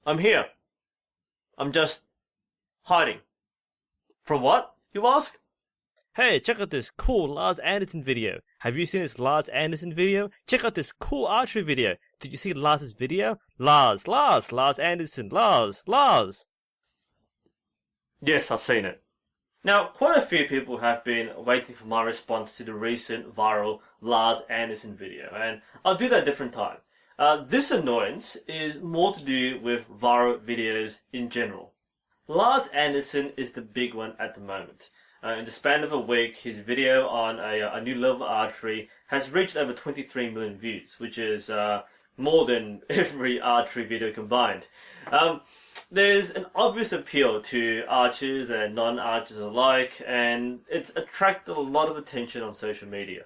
I'm here. I'm just hiding. From what, you ask? Hey, check out this cool Lars Anderson video. Have you seen this Lars Anderson video? Check out this cool archery video. Did you see Lars's video? Lars Anderson, Lars. Yes, I've seen it. Now, quite a few people have been waiting for my response to the recent viral Lars Anderson video, and I'll do that a different time. This annoyance is more to do with viral videos in general. Lars Anderson is the big one at the moment. In the span of a week, his video on a new level of archery has reached over 23 million views, which is more than every archery video combined. There's an obvious appeal to archers and non-archers alike, and it's attracted a lot of attention on social media.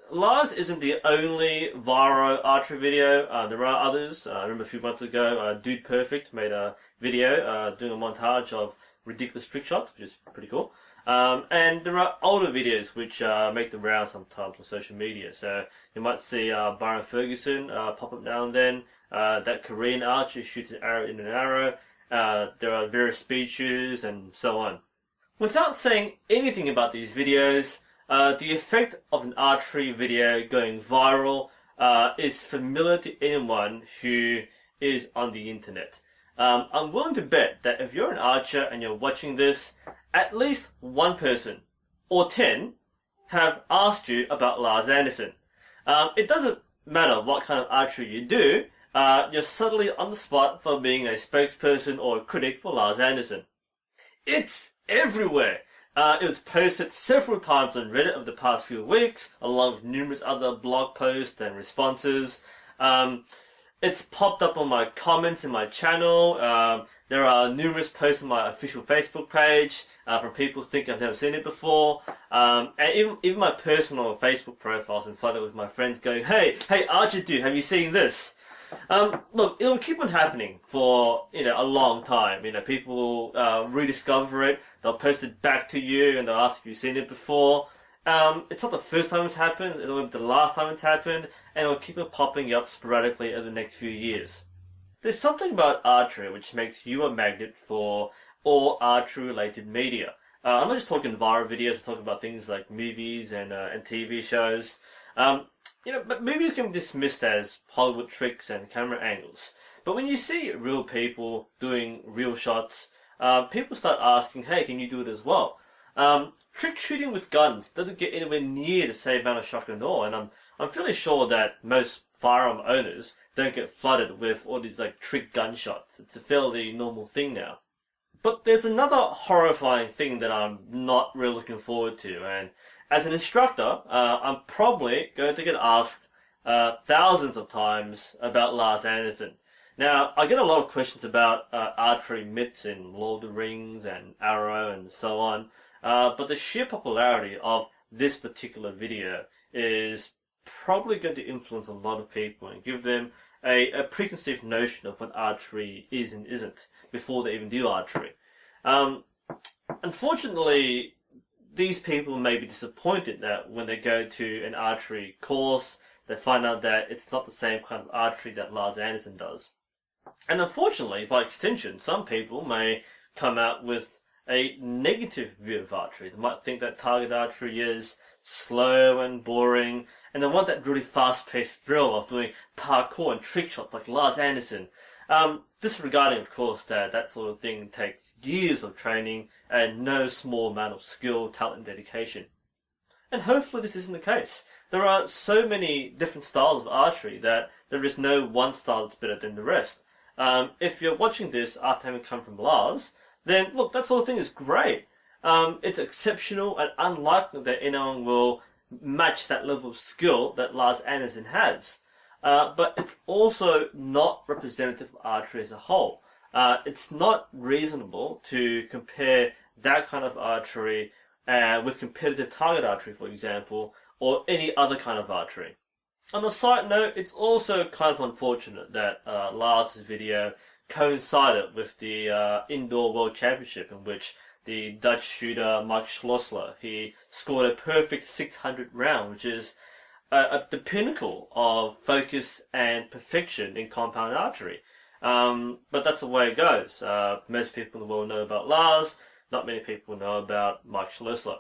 Lars isn't the only viral archery video. There are others. I remember a few months ago, Dude Perfect made a video doing a montage of ridiculous trick shots, which is pretty cool. And there are older videos which make the rounds sometimes on social media. So you might see Byron Ferguson pop up now and then. That Korean archer shoots an arrow in an arrow. There are various speed shooters and so on. Without saying anything about these videos, the effect of an archery video going viral is familiar to anyone who is on the internet. I'm willing to bet that if you're an archer and you're watching this, at least one person, or 10, have asked you about Lars Anderson. It doesn't matter what kind of archery you do, you're suddenly on the spot for being a spokesperson or a critic for Lars Anderson. It's everywhere. It was posted several times on Reddit over the past few weeks, along with numerous other blog posts and responses. It's popped up on my comments in my channel. There are numerous posts on my official Facebook page from people who think I've never seen it before. And even my personal Facebook profile has been flooded with my friends going, Hey, Archer dude, have you seen this? Look, it'll keep on happening for, a long time. People will rediscover it, they'll post it back to you, and they'll ask if you've seen it before. It's not the first time it's happened, it won't be the last time it's happened, and it'll keep on popping up sporadically over the next few years. There's something about archery which makes you a magnet for all archery-related media. I'm not just talking viral videos, I'm talking about things like movies and TV shows. But movies can be dismissed as Hollywood tricks and camera angles. But when you see real people doing real shots, people start asking, hey, can you do it as well? Trick shooting with guns doesn't get anywhere near the same amount of shock and awe, and I'm fairly sure that most firearm owners don't get flooded with all these trick gunshots. It's a fairly normal thing now. But there's another horrifying thing that I'm not really looking forward to, and as an instructor, I'm probably going to get asked thousands of times about Lars Anderson. Now, I get a lot of questions about archery myths in Lord of the Rings and Arrow and so on, but the sheer popularity of this particular video is probably going to influence a lot of people and give them a preconceived notion of what archery is and isn't before they even do archery. Unfortunately, these people may be disappointed that when they go to an archery course, they find out that it's not the same kind of archery that Lars Anderson does. And unfortunately, by extension, some people may come out with a negative view of archery. They might think that target archery is slow and boring, and they want that really fast-paced thrill of doing parkour and trick shots like Lars Anderson. Disregarding, of course, that sort of thing takes years of training and no small amount of skill, talent, and dedication. And hopefully this isn't the case. There are so many different styles of archery that there is no one style that's better than the rest. If you're watching this after having come from Lars, then look, that sort of thing is great. It's exceptional and unlikely that anyone will match that level of skill that Lars Anderson has. But it's also not representative of archery as a whole. It's not reasonable to compare that kind of archery with competitive target archery, for example, or any other kind of archery. On a side note, it's also kind of unfortunate that Lars' video coincided with the Indoor World Championship, in which the Dutch shooter Mike Schlossler, he scored a perfect 600 round, which is the pinnacle of focus and perfection in compound archery. But that's the way it goes. Most people in the world know about Lars. Not many people know about Mike Schloessler.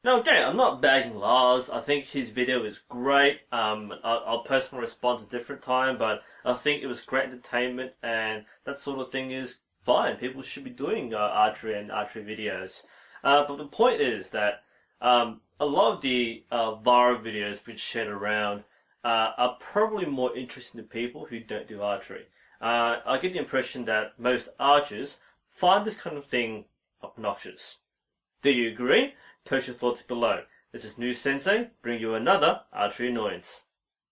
Now again, I'm not bagging Lars. I think his video is great. I'll post my response at a different time, but I think it was great entertainment, and that sort of thing is fine. People should be doing archery and archery videos. But the point is that a lot of the viral videos which shared around are probably more interesting to people who don't do archery. I get the impression that most archers find this kind of thing obnoxious. Do you agree? Post your thoughts below. This is NUSensei, bring you another archery annoyance.